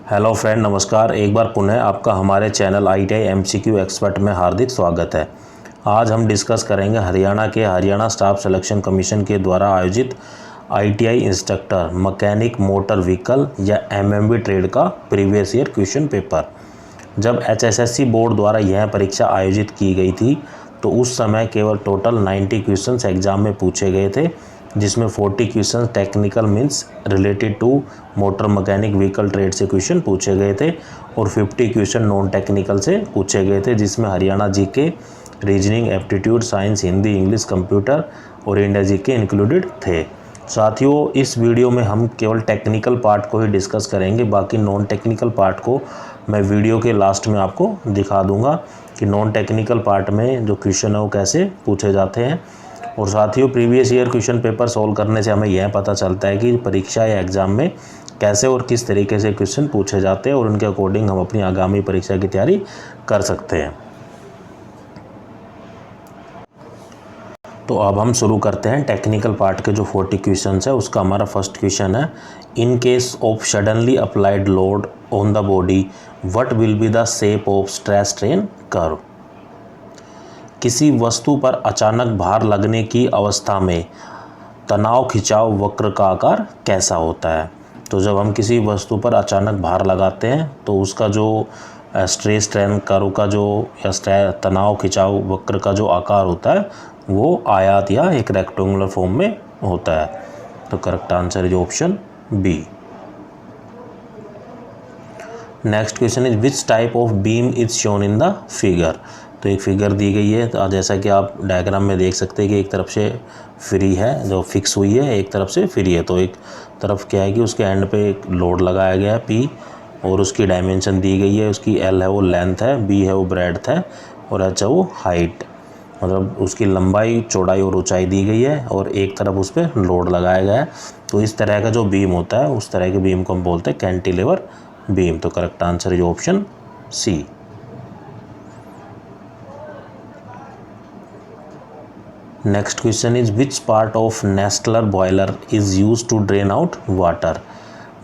Hello friend, नमस्कार। एक बार पुनः आपका हमारे चैनल ITI MCQ एक्सपर्ट में हार्दिक स्वागत है। आज हम डिस्कस करेंगे हरियाणा के हरियाणा स्टाफ सिलेक्शन कमीशन के द्वारा आयोजित ITI instructor mechanic motor vehicle या MMV ट्रेड का प्रीवियस ईयर क्वेश्चन पेपर। जब HSSC बोर्ड द्वारा यह परीक्षा आयोजित की गई थी तो उस समय केवल टोटल 90 क्वेश्चंस एग्जाम में पूछे गए थे, जिसमें 40 question technical means related to motor mechanic vehicle trade से क्वेश्चन पूछे गए थे और 50 क्वेश्चन नॉन टेक्निकल से पूछे गए थे, जिसमें Haryana GK, reasoning, aptitude, science, Hindi, English, computer और इंडिया जीके इंक्लूडेड थे। साथियों, इस वीडियो में हम केवल टेक्निकल पार्ट को ही डिस्कस करेंगे। बाकी नॉन टेक्निकल पार्ट को मैं वीडियो के लास्ट में आपको दिखा दूंगा कि नॉन टेक्निकल पार्ट में जो क्वेश्चन है वो कैसे पूछे जाते हैं। और साथियों, previous year question paper solve करने से हमें यह पता चलता है कि परीक्षा या एग्ज़ाम में कैसे और किस तरीके से क्वेश्चन पूछे जाते हैं और उनके अकॉर्डिंग हम अपनी आगामी परीक्षा की तैयारी कर सकते हैं। तो अब हम शुरू करते हैं टेक्निकल पार्ट के जो 40 क्वेश्चन है उसका। हमारा फर्स्ट क्वेश्चन है, in case of suddenly applied load on the body what will be the shape of stress strain curve. किसी वस्तु पर अचानक भार लगने की अवस्था में तनाव खिंचाव वक्र का आकार कैसा होता है। तो जब हम किसी वस्तु पर अचानक भार लगाते हैं तो उसका जो स्ट्रेस स्ट्रेन कर्व का जो या तनाव खिंचाव वक्र का जो आकार होता है वो आयत या एक रेक्टेंगुलर फॉर्म में होता है। तो correct answer is option B. Next question is which type of beam is shown in the figure. तो एक फिगर दी गई है, तो जैसा कि आप डायग्राम में देख सकते हैं कि एक तरफ से फ्री है जो फिक्स हुई है, एक तरफ से फ्री है। तो एक तरफ क्या है कि उसके एंड पे एक लोड लगाया गया है P और उसकी डायमेंशन दी गई है, उसकी L है वो लेंथ है, B है वो ब्रेड्थ है और H है वो हाइट, मतलब उसकी लंबाई, चौड़ाई और ऊंचाई दी गई है और एक तरफ उस पर लोड लगाया गया है। तो इस तरह का जो बीम होता है उस तरह के बीम को हम बोलते हैं कैंटिलीवर बीम। तो correct answer is option C. Next question is which part of Nestler boiler is use to drain out water.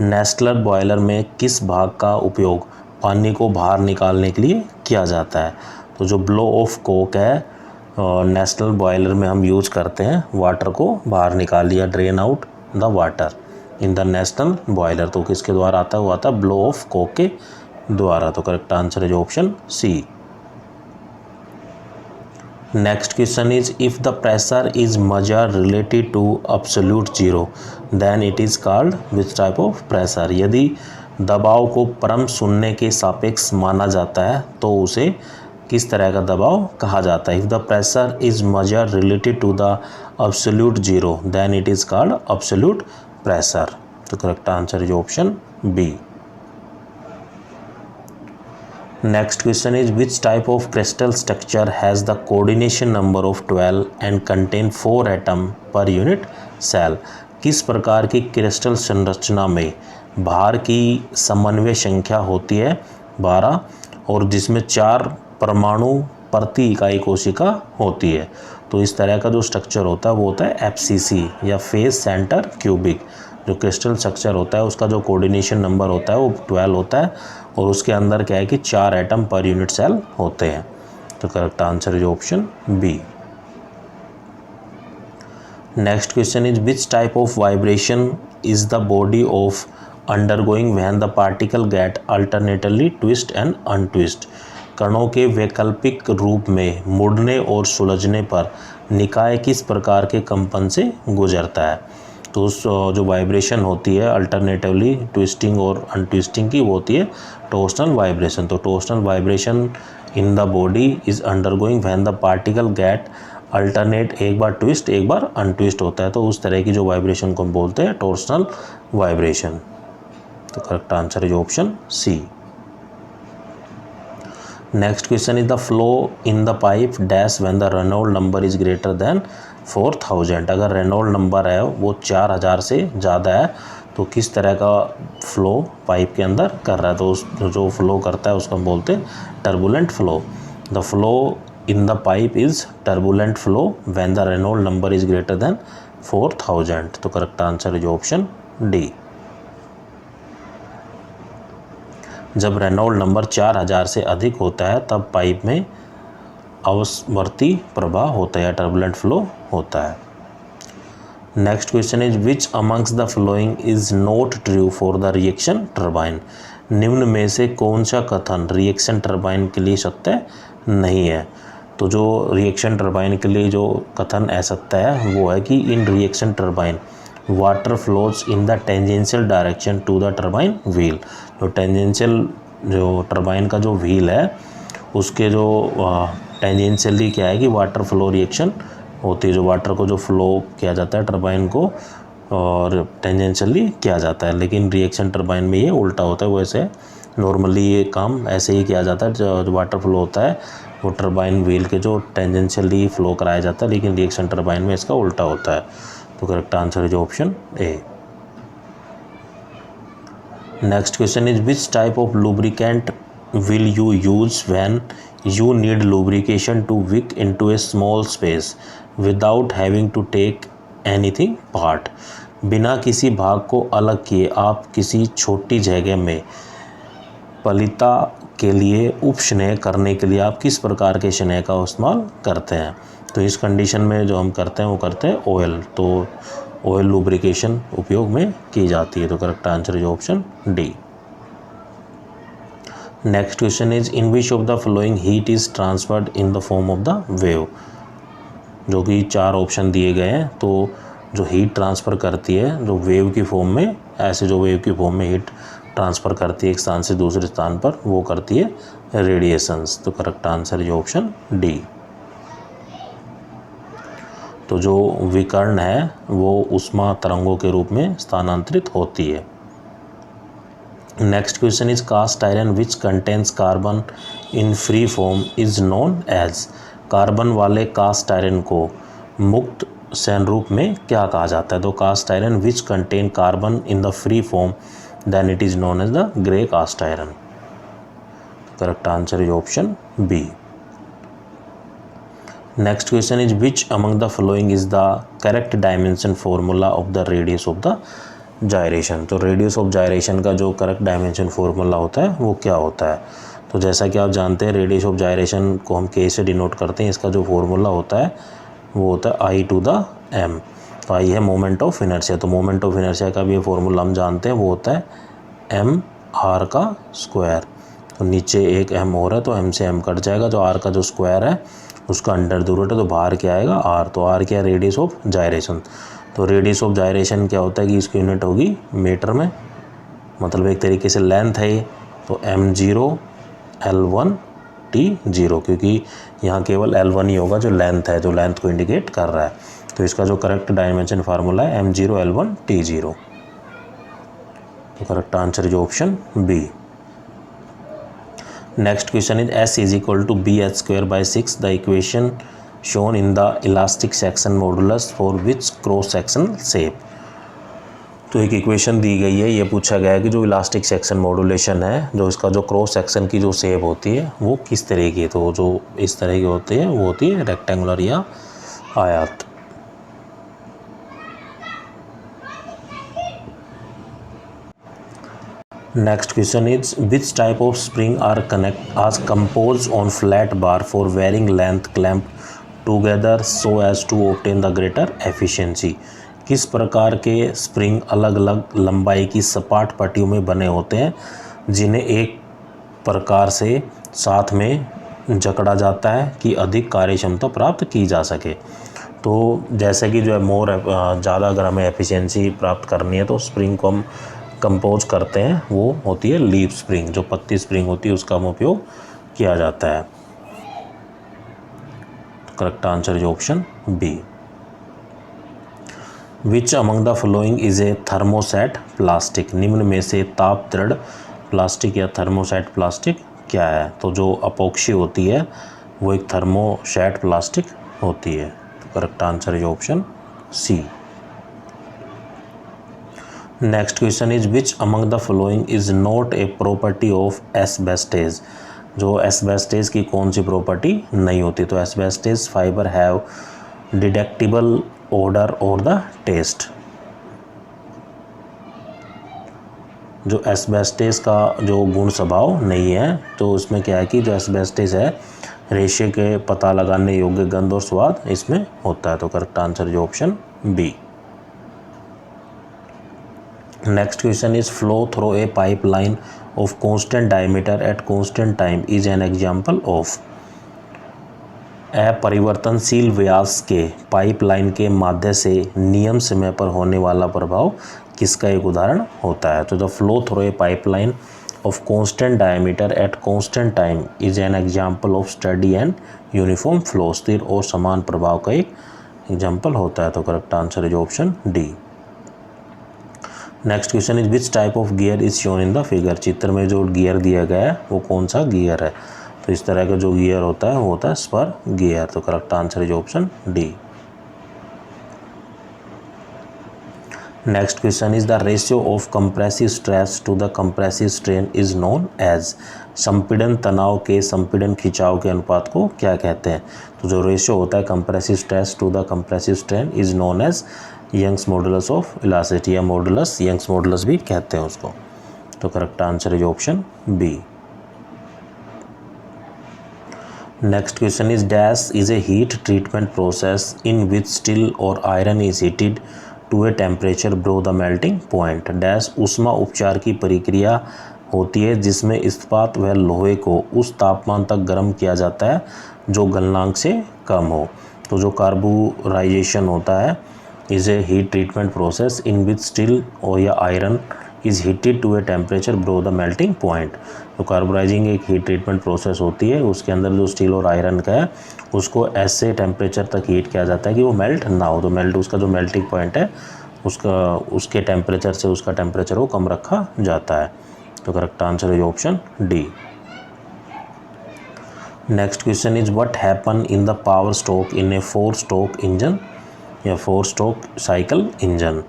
Nestler boiler में किस भाग का उपयोग पानी को बाहर निकालने के लिए किया जाता है। तो जो ब्लो ऑफ कोक है नेस्टलर बॉयलर में हम यूज करते हैं वाटर को बाहर निकाल लिया, drain out the water in the national boiler. तो किसके द्वारा आता है, वो आता है ब्लो ऑफ कोक के द्वारा। तो करेक्ट आंसर है option C. Next question is if the pressure is measure related to absolute zero then it is called which type of pressure. यदि दबाव को परम शून्य के सापेक्ष माना जाता है तो उसे किस तरह का दबाव कहा जाता है। If the pressure is measure related to the absolute zero then it is called absolute pressure. तो correct answer is option B. Next question is which type of crystal structure has the coordination number of 12 and contain 4 atom per unit cell। किस प्रकार की crystal संरचना में भार की समन्वय संख्या होती है 12 और जिसमें 4 परमाणु प्रति इकाई कोशिका होती है। तो इस तरह का जो स्ट्रक्चर होता है वो होता है FCC या फेस सेंटर क्यूबिक। जो क्रिस्टल स्ट्रक्चर होता है उसका जो कोऑर्डिनेशन नंबर होता है वो 12 होता है और उसके अंदर क्या है कि 4 एटम पर यूनिट सेल होते हैं। तो correct answer is option B. Next question is which type of vibration is the body of undergoing when the particle get alternately twist and untwist. कणों के वैकल्पिक रूप में मुड़ने और सुलझने पर निकाय किस प्रकार के कंपन से गुजरता है। तो उस जो वाइब्रेशन होती है अल्टरनेटिवली ट्विस्टिंग और अनट्विस्टिंग की, वो होती है टॉर्सनल वाइब्रेशन। तो torsional vibration in the body is undergoing when the particle gate alternate, एक बार ट्विस्ट एक बार अनट्विस्ट होता है। तो उस तरह की जो वाइब्रेशन को हम बोलते हैं टॉर्सनल वाइब्रेशन। तो correct answer is option C. Next question is the flow in the pipe dash when the Reynold number is greater than 4000। अगर रेनॉल्ड नंबर है वो 4000 से ज़्यादा है तो किस तरह का फ्लो पाइप के अंदर कर रहा है। तो उस जो फ्लो करता है उसको हम बोलते हैं turbulent flow. The flow in the pipe is turbulent flow when the Reynold number is greater than 4000। तो correct answer is option D. जब रेनॉल्ड नंबर 4000 से अधिक होता है तब पाइप में अववर्ती प्रवाह होता है या टर्बुलेंट फ्लो होता है। Next question is which amongst the flowing is not true for the reaction turbine. निम्न में से कौन सा कथन रिएक्शन टर्बाइन के लिए सत्य नहीं है। तो जो रिएक्शन टर्बाइन के लिए जो कथन असत्य है वो है कि in reaction turbine water flows in the tangential direction to the turbine wheel. तो टेंजेंशियल जो टर्बाइन का जो व्हील है उसके जो टेंजेंशियली क्या है कि वाटर फ्लो रिएक्शन होती है, जो वाटर को जो फ्लो किया जाता है टर्बाइन को और टेंजेंशियली किया जाता है। लेकिन रिएक्शन टर्बाइन में ये उल्टा होता है। वैसे नॉर्मली ये काम ऐसे ही किया जाता है, जो वाटर फ्लो होता है वो टर्बाइन व्हील के जो टेंजेंशियली फ्लो कराया जाता है, लेकिन रिएक्शन टर्बाइन में इसका उल्टा होता है। तो correct answer is option A. Next question is which type of lubricant will you use when you need lubrication to wick into a small space without having to take anything part। बिना किसी भाग को अलग किए आप किसी छोटी जगह में पलिता के लिए उपशनय करने के लिए आप किस प्रकार के शनय का इस्तेमाल करते हैं। तो इस कंडीशन में जो हम करते हैं वो करते हैं ऑयल। तो ऑयल लुब्रिकेशन उपयोग में की जाती है। तो correct answer is option D. Next question is in which of the flowing heat is transferred in the form of the wave. जो कि 4 ऑप्शन दिए गए हैं। तो जो हीट ट्रांसफ़र करती है जो वेव की फॉर्म में, ऐसे जो वेव की फॉर्म में हीट ट्रांसफ़र करती है एक स्थान से दूसरे स्थान पर, वो करती है रेडिएशंस। तो correct answer is option D. तो जो विकर्ण है वो उष्मा तरंगों के रूप में स्थानांतरित होती है। Next question is cast iron which contains carbon in free form is known as. Carbon वाले कास्ट आयरन को मुक्त सैनरूप में क्या कहा जाता है। तो cast iron which contain carbon in the free form then it is known as the grey cast iron. Correct answer is option B. Next question is which among the flowing is the correct dimension formula of the radius of the gyration. तो radius of gyration का जो correct dimension formula होता है वो क्या होता है। तो जैसा कि आप जानते हैं रेडियस ऑफ जायरेशन को हम के से डिनोट करते हैं। इसका जो फॉर्मूला होता है वो होता है आई टू द एम। तो आई है मोमेंट ऑफ इनर्शिया। तो मोमेंट ऑफ इनर्शिया का भी ये फॉर्मूला हम जानते हैं, वो होता है एम आर का स्क्वायर। तो नीचे एक एम और है तो एम से एम कट जाएगा। जो आर का जो स्क्वायर है उसका अंडर द रूट है तो बाहर क्या आएगा आर। तो आर क्या है रेडियस ऑफ जायरेशन। तो रेडियस ऑफ जायरेशन क्या होता है कि इसकी यूनिट होगी मीटर में, मतलब एक तरीके से लेंथ है ये। तो m0 L1 T0, क्योंकि यहाँ केवल L1 ही होगा जो लेंथ है, जो लेंथ को इंडिकेट कर रहा है। तो इसका जो करेक्ट डायमेंशन फार्मूला है m0 L1 T0। तो correct answer is option B. Next question is S is equal to BH²/6 the equation shown in the elastic section modulus for which cross sectional shape। तो एक equation दी गई है, ये पूछा गया है कि जो इलास्टिक सेक्शन मॉड्यूलेशन है, जो इसका जो क्रॉस सेक्शन की जो शेप होती है वो किस तरह की है। तो जो इस तरह की होती है वो होती है रेक्टेंगुलर या आयत। Next question is which type of spring are connect as compose on flat bar for varying length clamp together so as to obtain the greater efficiency. किस प्रकार के स्प्रिंग अलग अलग लंबाई की सपाट पट्टियों में बने होते हैं जिन्हें एक प्रकार से साथ में जकड़ा जाता है कि अधिक कार्यक्षमता प्राप्त की जा सके। तो जैसे कि जो है मोर ज़्यादा अगर हमें एफिशिएंसी प्राप्त करनी है तो स्प्रिंग को हम कंपोज करते हैं, वो होती है लीफ स्प्रिंग। जो पत्ती स्प्रिंग होती है उसका हम उपयोग किया जाता है। Correct answer is option B. Which among the flowing is a thermoset plastic. निम्न में से ताप दृढ़ प्लास्टिक या थर्मोसेट प्लास्टिक क्या है। तो जो अपोक्सी होती है वो एक थर्मोसेट प्लास्टिक होती है। तो correct answer is option C. Next question is which among the flowing is not a property of asbestos. जो एस्बेस्टेज की कौन सी प्रॉपर्टी नहीं होती। तो asbestos fibre have detectable odour और द टेस्ट। जो एस्बेस्टस का जो गुण स्वभाव नहीं है। तो उसमें क्या है कि जो एस्बेस्टस है रेशे के पता लगाने योग्य गंध और स्वाद इसमें होता है। तो करेक्ट आंसर जो option B. Next question is flow through a pipeline of constant diameter at constant time is an example of. अपरिवर्तनशील व्यास के पाइपलाइन के माध्यम से नियम समय पर होने वाला प्रभाव किसका एक उदाहरण होता है। तो the flow through a pipeline of constant diameter at constant time is an example of study and uniform flow. स्थिर और समान प्रभाव का एक एग्जांपल होता है। तो correct answer is option D. Next question is which type of gear is shown in the figure. चित्र में जो गियर दिया गया है वो कौन सा गियर है। तो इस तरह का जो गियर होता है वो होता है स्पर गियर। तो correct answer is option D. Next question is the ratio of compressive stress to the compressive strain is known as. संपीड़न तनाव के संपीड़न खिंचाव के अनुपात को क्या कहते हैं। तो जो रेशियो होता है compressive stress to the compressive strain is known as Young's modulus of elasticity या मॉडुलस, यंग्स मॉडुलस भी कहते हैं उसको। तो correct answer is option B. Next question is dash is a heat treatment process in which steel और iron is heated to a temperature below the melting point. Dash ऊष्मा उपचार की प्रक्रिया होती है जिसमें इस्पात व लोहे को उस तापमान तक गर्म किया जाता है जो गलनांक से कम हो। तो जो कार्बोराइजेशन होता है is a heat treatment process in which steel और या iron is heated to a temperature below the melting point. तो कार्बोराइजिंग एक हीट ट्रीटमेंट प्रोसेस होती है, उसके अंदर जो स्टील और आयरन का है उसको ऐसे टेम्परेचर तक हीट किया जाता है कि वो मेल्ट ना हो। तो मेल्ट उसका जो मेल्टिंग पॉइंट है उसके टेम्परेचर से उसका टेम्परेचर वो कम रखा जाता है। तो correct answer is option D. Next question is what happen in the power stroke in A 4 stroke engine या 4 स्ट्रोक साइकिल इंजन।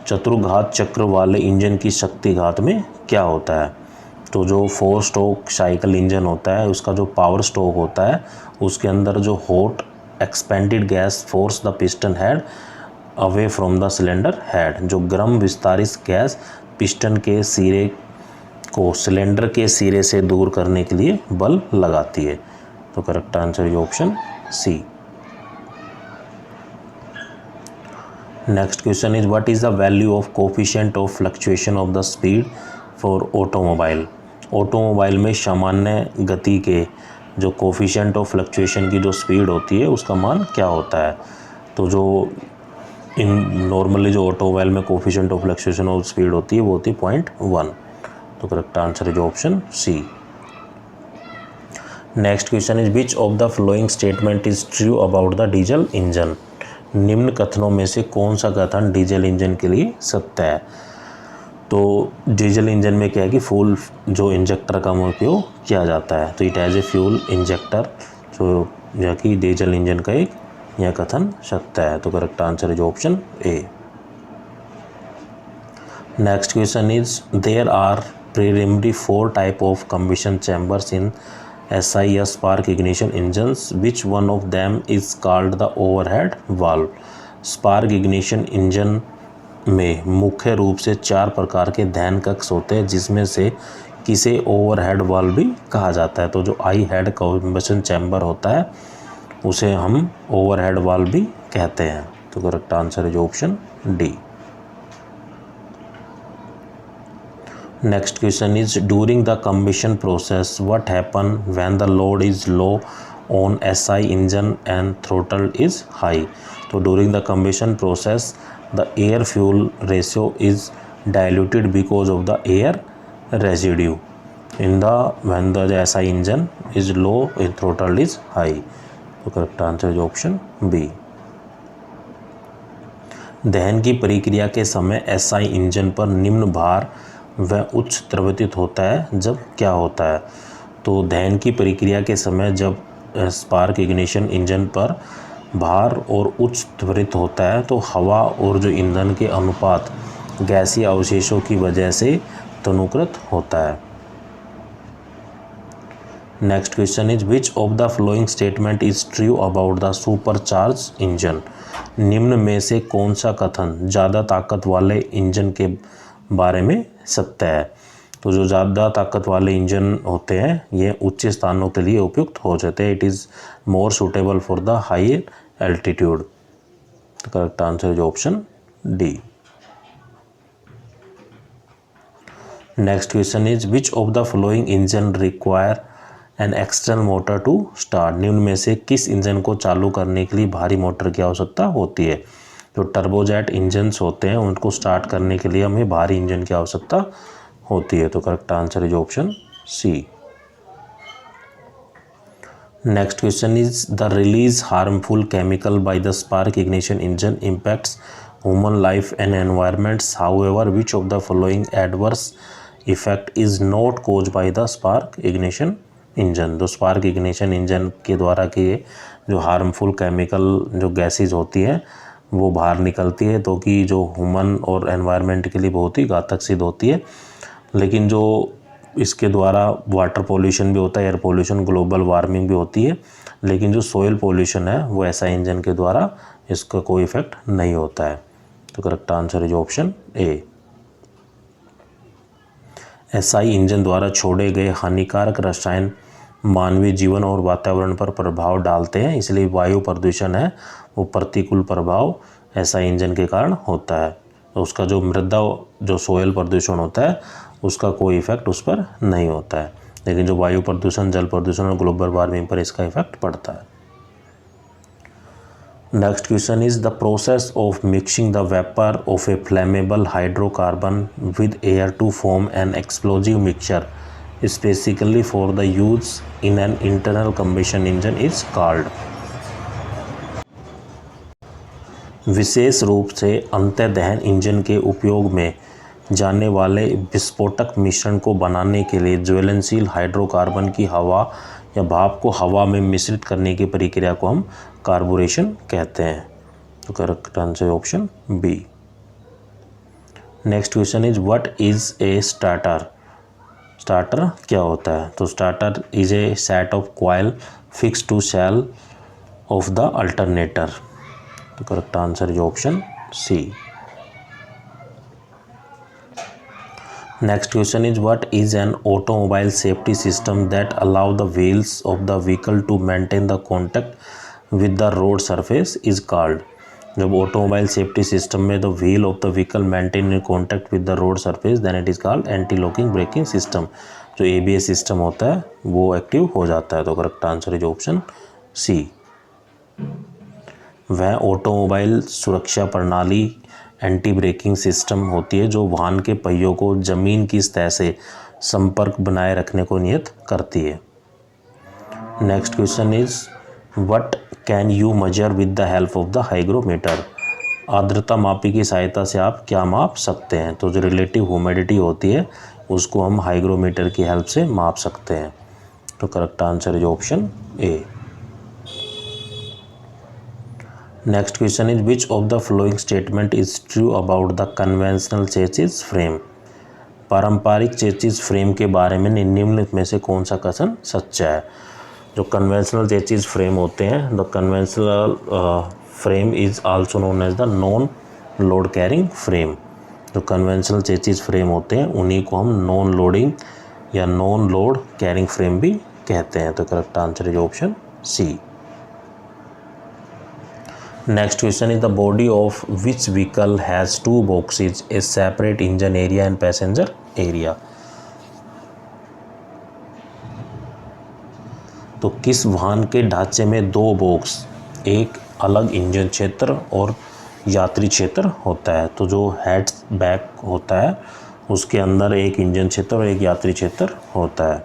चतुर्घात चक्र वाले इंजन की शक्ति घात में क्या होता है। तो जो 4 स्ट्रोक साइकिल इंजन होता है उसका जो पावर स्ट्रोक होता है उसके अंदर जो hot expanded gas force the piston head away from the cylinder head. जो गर्म विस्तारित गैस पिस्टन के सिरे को सिलेंडर के सिरे से दूर करने के लिए बल लगाती है। तो correct answer is option C. Next question is what is the value of coefficient of fluctuation of the speed for automobile. Automobile में सामान्य गति के जो कोफिशिएंट ऑफ फ्लक्चुएशन की जो स्पीड होती है उसका मान क्या होता है। तो जो नॉर्मली जो ऑटोमोबाइल में coefficient of fluctuation of speed होती है वो होती है 0.1। तो correct answer is option C. Next question is which of the flowing statement is true about the diesel engine. निम्न कथनों में से कौन सा कथन डीजल इंजन के लिए सत्य है। तो डीजल इंजन में क्या है कि फ्यूल जो इंजेक्टर का उपयोग किया जाता है। तो it as a fuel injector जो कि डीजल इंजन का एक यह कथन सत्य है। तो correct answer is option A. Next question is there are preliminary 4 type of combustion chambers in SI spark ignition engines. Which one of them is called the overhead valve? Spark ignition engine में मुख्य रूप से 4 प्रकार के दहन कक्ष होते हैं जिसमें से किसे ओवरहेड वाल्व भी कहा जाता है। तो जो आई हेड कंबशन चैम्बर होता है उसे हम ओवरहेड वाल्व भी कहते हैं। तो correct answer is option D. Next question is during the combustion process what happen when the load is low on SI engine and throttle is high। तो during the combustion process the air fuel ratio is diluted because of the air residue in the when the SI engine is low and throttle is high। तो correct answer is option B। दहन की प्रक्रिया के समय SI engine पर निम्न भार वह उच्च त्वरित होता है जब क्या होता है। तो दहन की प्रक्रिया के समय जब स्पार्क इग्निशन इंजन पर भार और उच्च त्वरित होता है तो हवा और जो ईंधन के अनुपात गैसीय अवशेषों की वजह से तनुकृत होता है। Next question is which of the flowing statement is true about the supercharge engine. निम्न में से कौन सा कथन ज़्यादा ताकत वाले इंजन के बारे में सत्य है। तो जो ज़्यादा ताकत वाले इंजन होते हैं ये उच्च स्थानों के लिए उपयुक्त हो जाते हैं। It is more suitable for the high altitude. तो correct answer is option D. Next question is which of the following engine require an external motor to start. निम्न में से किस इंजन को चालू करने के लिए बाहरी मोटर की आवश्यकता होती है। जो टर्बोजेट इंजन्स होते हैं उनको स्टार्ट करने के लिए हमें बाहरी इंजन की आवश्यकता होती है। तो correct answer is option C. Next question is the release harmful chemical by the spark ignition engine impacts human life and environments however which of the following adverse effect is not cause by the spark ignition engine. जो spark ignition engine के द्वारा किए जो harmful chemical जो gases होती हैं वो बाहर निकलती है, तो कि जो ह्यूमन और एनवायरनमेंट के लिए बहुत ही घातक सिद्ध होती है। लेकिन जो इसके द्वारा वाटर पोल्यूशन भी होता है, एयर पोल्यूशन, ग्लोबल वार्मिंग भी होती है, लेकिन जो सोयल पोल्यूशन है वो ऐसा इंजन के द्वारा इसका कोई इफेक्ट नहीं होता है। तो correct answer is option A. SI engine द्वारा छोड़े गए हानिकारक रसायन मानवीय जीवन और वातावरण पर प्रभाव डालते हैं, इसलिए वायु प्रदूषण है वो प्रतिकूल प्रभाव एसआई इंजन के कारण होता है। तो उसका जो मृदा जो सोयल प्रदूषण होता है उसका कोई इफेक्ट उस पर नहीं होता है, लेकिन जो वायु प्रदूषण, जल प्रदूषण और ग्लोबल वार्मिंग पर इसका इफेक्ट पड़ता है। Next question is the process of mixing the vapour of a flammable hydrocarbon with air to form an explosive mixture specifically for the use in an internal combustion engine is called. विशेष रूप से अंतःदहन engine के उपयोग में जाने वाले विस्फोटक मिश्रण को बनाने के लिए ज्वलनशील हाइड्रोकार्बन की हवा या भाप को हवा में मिश्रित करने की प्रक्रिया को हम कार्बोरेशन कहते हैं। तो correct answer option B. Next question is what is a starter. Starter क्या होता है। तो starter is a set of coil fix to cell of the alternator. तो correct answer is option C. Next question is what is an automobile safety system that allow the wheels of the vehicle to maintain the contact with the road surface is called। जब automobile safety system में the wheel of the vehicle maintain contact with the road surface then it is called anti locking braking system. जो ABS system होता है वो active हो जाता है। तो correct answer is option C. वह ऑटोमोबाइल सुरक्षा प्रणाली एंटी ब्रेकिंग सिस्टम होती है जो वाहन के पहियों को जमीन की सतह से संपर्क बनाए रखने को नियत करती है। Next question is what can you measure with the help of the hygrometer. आर्द्रता मापी की सहायता से आप क्या माप सकते हैं। तो जो रिलेटिव ह्यूमिडिटी होती है उसको हम हाइग्रोमीटर की हेल्प से माप सकते हैं। तो correct answer is option A. Next question is which of the flowing statement is true about the conventional chassis frame. पारंपरिक चेसिस फ्रेम के बारे में निम्न में से कौन सा कथन सच्चा है। जो कन्वेंशनल चेसिस फ्रेम होते हैं the conventional frame is also known as the non load carrying frame. जो कन्वेंशनल चेसिस फ्रेम होते हैं उन्हीं को हम नॉन लोडिंग या नॉन लोड कैरिंग फ्रेम भी कहते हैं। तो correct answer is option C. Next question is the body of which vehicle has two boxes, a separate engine area and passenger area। तो किस वाहन के ढांचे में दो बॉक्स, एक अलग इंजन क्षेत्र और यात्री क्षेत्र होता है। तो जो हैचबैक होता है उसके अंदर एक इंजन क्षेत्र और एक यात्री क्षेत्र होता है।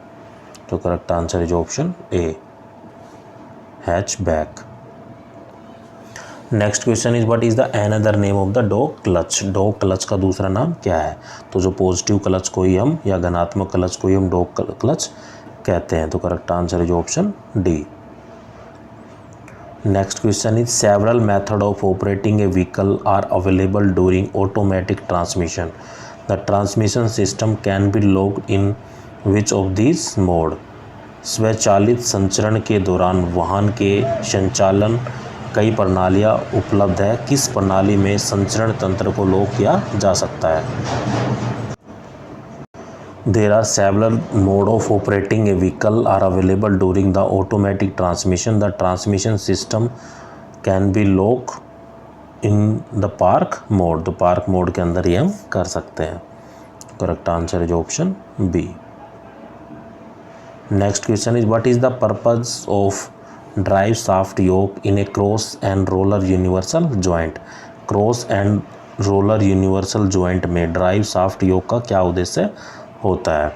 तो correct answer is option A, hatchback. Next question is what is the another name of the dog clutch. Dog clutch का दूसरा नाम क्या है। तो जो पॉजिटिव क्लच को ही हम या धनात्मक क्लच को ही हम डॉग क्लच कहते हैं। तो correct answer is option D. Next question is several method of operating a vehicle are available during automatic transmission. The transmission system can be locked in which of this mode. स्वचालित संचरण के दौरान वाहन के संचालन कई प्रणालियाँ उपलब्ध है, किस प्रणाली में संचरण तंत्र को लॉक किया जा सकता है? There are several mode of operating a vehicle are available during the automatic transmission. The transmission system can be locked in the park mode. तो park mode के अंदर ये हम कर सकते हैं. Correct answer is option B. Next question is, what is the purpose of drive shaft yoke in a cross and roller universal joint? Cross and roller universal joint में drive shaft yoke का क्या उद्देश्य होता है?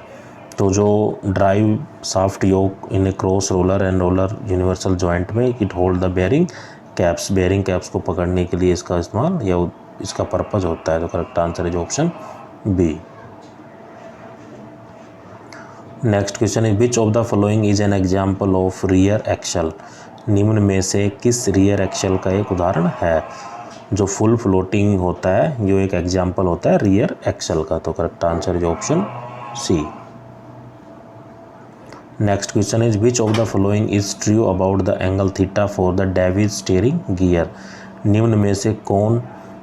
तो जो drive shaft yoke in a cross roller and roller universal joint में it hold the bearing caps को पकड़ने के लिए इसका इस्तेमाल या इसका पर्पज़ होता है. तो correct answer is option B. Next question is, which of the following is an example of rear axle? निम्न में से किस रियर एक्सल का एक उदाहरण है? जो फुल फ्लोटिंग होता है जो एक एग्जाम्पल होता है रियर एक्सल का. तो correct answer is option C. Next question is, which of the following is true about the angle theta for the Davis steering gear? निम्न में से कौन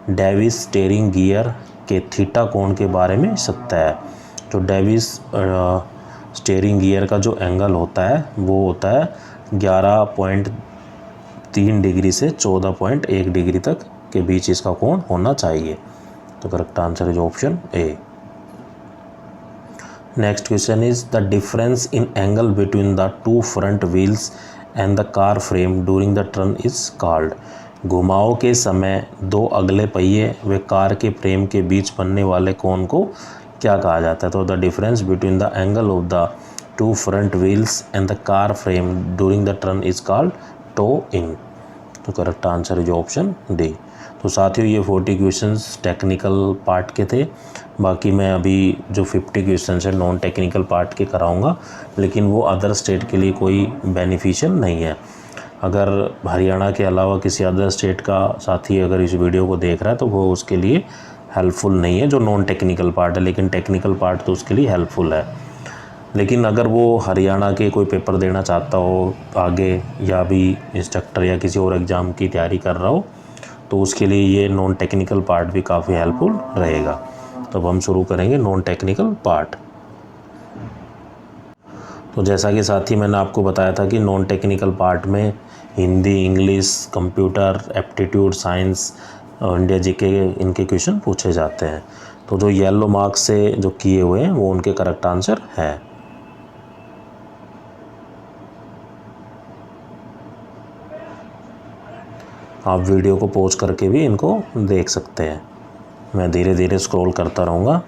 डेविस स्टीयरिंग गियर के थीटा कोण के बारे में सत्य है? तो डेविस स्टीयरिंग गियर का जो एंगल होता है वो होता है 11.3 डिग्री से 14.1 डिग्री तक के बीच इसका कोण होना चाहिए. तो correct answer is option A. Next question is, the difference in angle between the two front wheels and the car frame during the turn is called? घुमाव के समय दो अगले पहिए व कार के फ्रेम के बीच बनने वाले कोण को क्या कहा जाता है? तो the difference between the angle of the two front wheels and the car frame during the turn is called toe in. तो correct answer is option D. तो साथियों ये 40 क्वेश्चंस टेक्निकल पार्ट के थे. बाकी मैं अभी जो 50 क्वेश्चंस है नॉन टेक्निकल पार्ट के कराऊंगा, लेकिन वो अदर स्टेट के लिए कोई बेनिफिशियल नहीं है. अगर हरियाणा के अलावा किसी अदर स्टेट का साथी अगर इस वीडियो को देख रहा है तो वो उसके लिए हेल्पफुल नहीं है जो नॉन टेक्निकल पार्ट है, लेकिन टेक्निकल पार्ट तो उसके लिए हेल्पफुल है. लेकिन अगर वो हरियाणा के कोई पेपर देना चाहता हो आगे या भी इंस्ट्रक्टर या किसी और एग्ज़ाम की तैयारी कर रहा हो तो उसके लिए ये नॉन टेक्निकल पार्ट भी काफ़ी हेल्पफुल रहेगा. तो अब हम शुरू करेंगे नॉन टेक्निकल पार्ट. तो जैसा कि साथी मैंने आपको बताया था कि नॉन टेक्निकल पार्ट में Hindi, English, computer, aptitude, science और इंडिया जीके इनके क्वेश्चन पूछे जाते हैं. तो जो येलो मार्क्स से जो किए हुए हैं वो उनके करेक्ट आंसर हैं. आप वीडियो को पॉज करके भी इनको देख सकते हैं. मैं धीरे धीरे स्क्रॉल करता रहूँगा.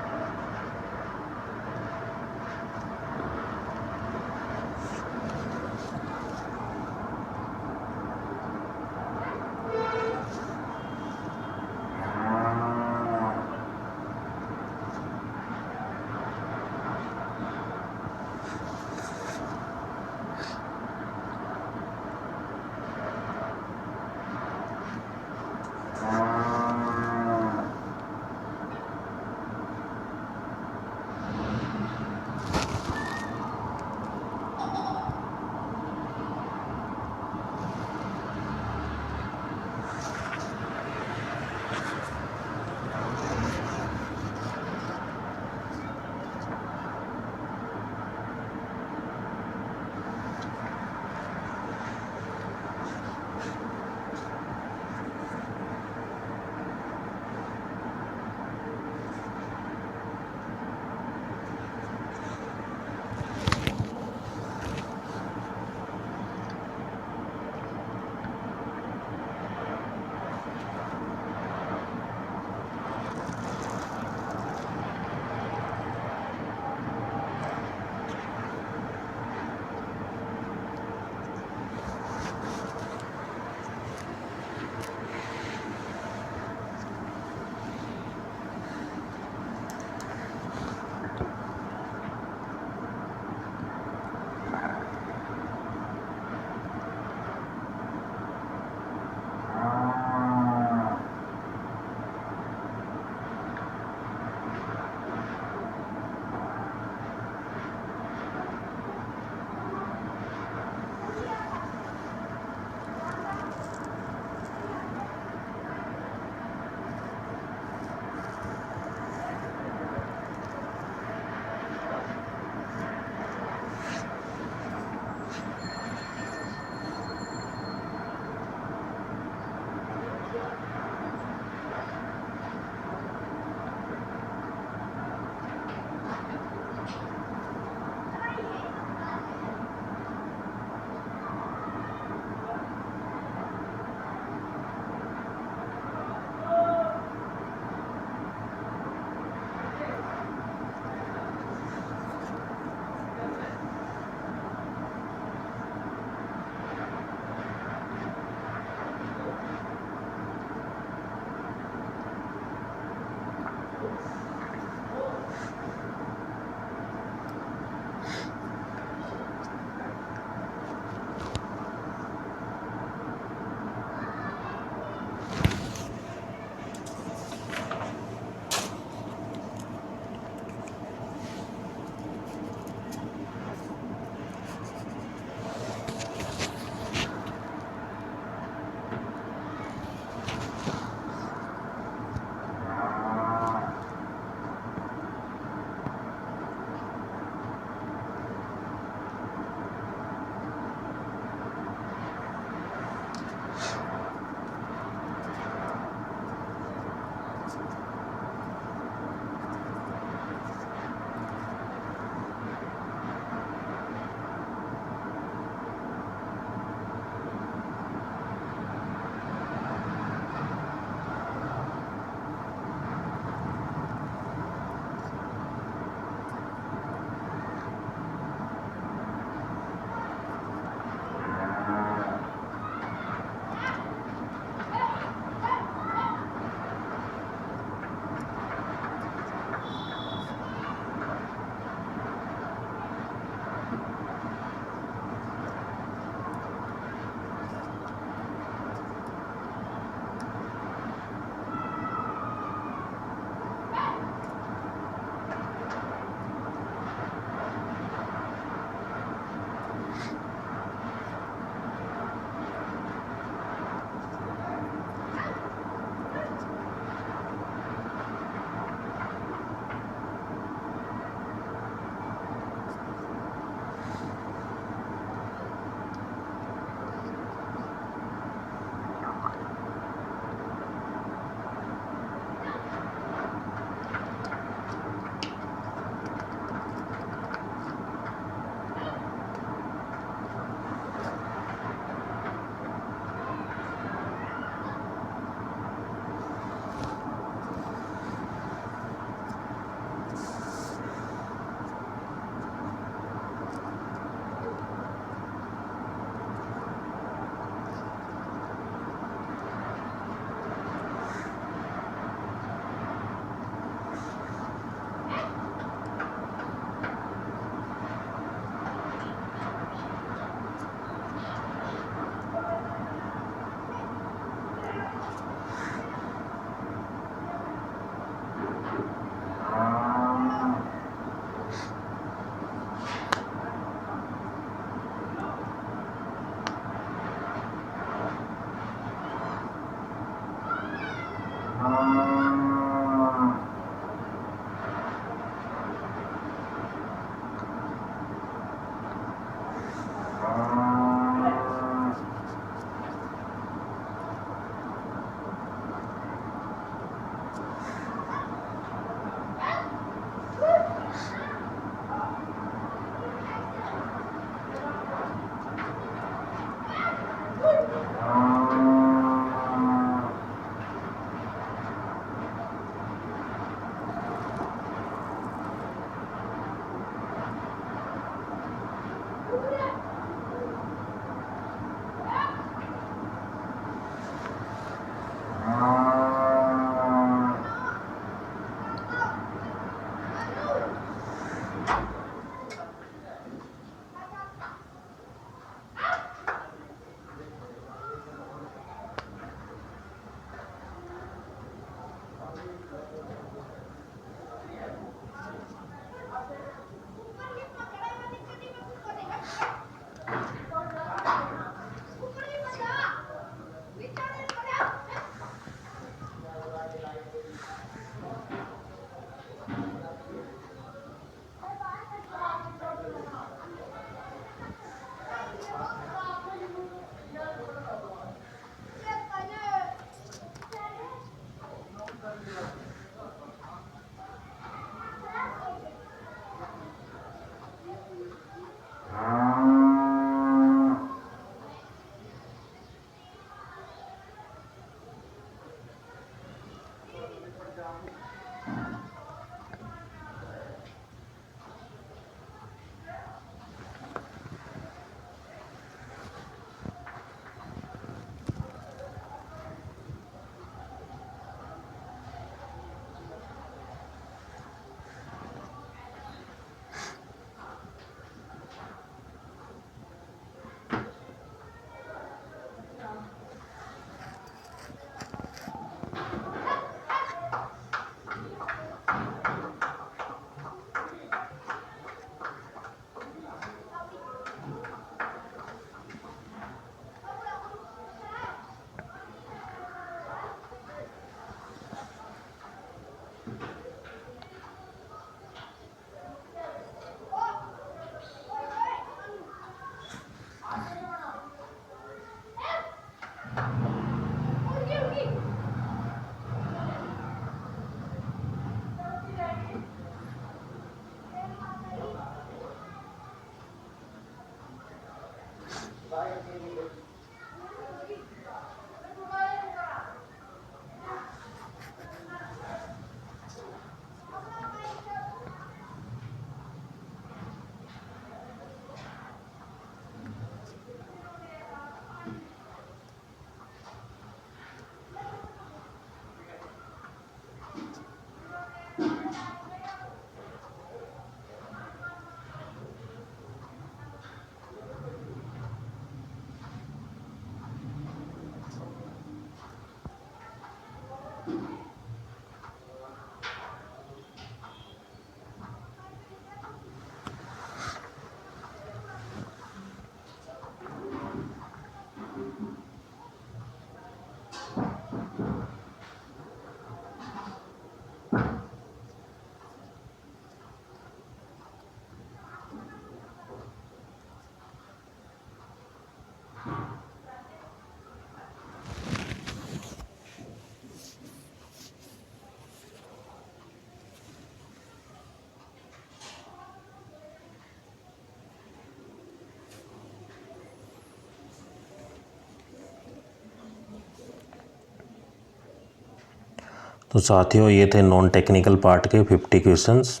तो साथियों, ये थे नॉन टेक्निकल पार्ट के 50 क्वेश्चंस।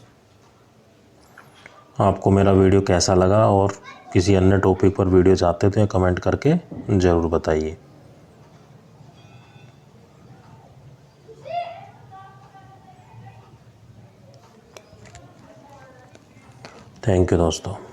आपको मेरा वीडियो कैसा लगा और किसी अन्य टॉपिक पर वीडियो चाहते तो कमेंट करके ज़रूर बताइए। थैंक यू दोस्तों।